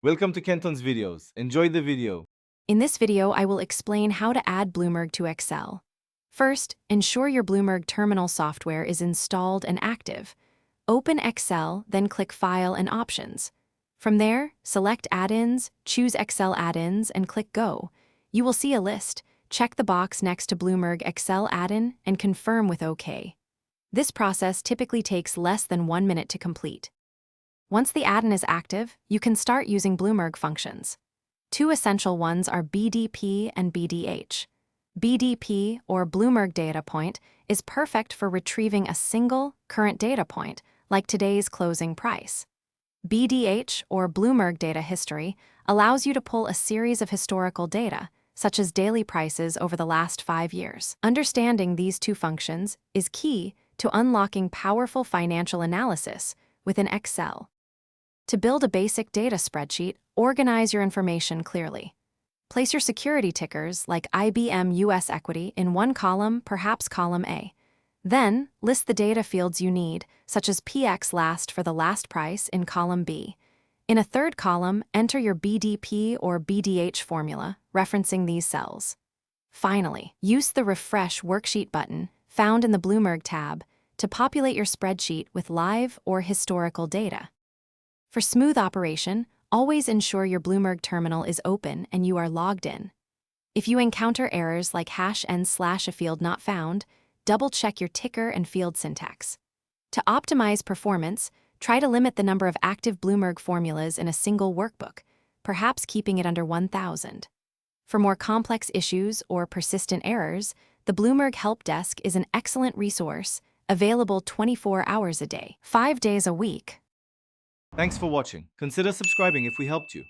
Welcome to Kenton's videos. Enjoy the video. In this video, I will explain how to add Bloomberg to Excel. First, ensure your Bloomberg terminal software is installed and active. Open Excel, then click File and Options. From there, select Add-ins, choose Excel Add-ins, and click Go. You will see a list. Check the box next to Bloomberg Excel add-in and confirm with OK. This process typically takes less than 1 minute to complete. Once the add-in is active, you can start using Bloomberg functions. Two essential ones are BDP and BDH. BDP, or Bloomberg Data Point, is perfect for retrieving a single, current data point, like today's closing price. BDH, or Bloomberg Data History, allows you to pull a series of historical data, such as daily prices over the last 5 years. Understanding these two functions is key to unlocking powerful financial analysis within Excel. To build a basic data spreadsheet, organize your information clearly. Place your security tickers, like IBM US Equity, in one column, perhaps column A. Then, list the data fields you need, such as PX last for the last price, in column B. In a third column, enter your BDP or BDH formula, referencing these cells. Finally, use the Refresh Worksheet button, found in the Bloomberg tab, to populate your spreadsheet with live or historical data. For smooth operation, always ensure your Bloomberg terminal is open and you are logged in. If you encounter errors like #n/a field not found, double-check your ticker and field syntax. To optimize performance, try to limit the number of active Bloomberg formulas in a single workbook, perhaps keeping it under 1,000. For more complex issues or persistent errors, the Bloomberg Help Desk is an excellent resource, available 24 hours a day, 5 days a week. Thanks for watching. Consider subscribing if we helped you.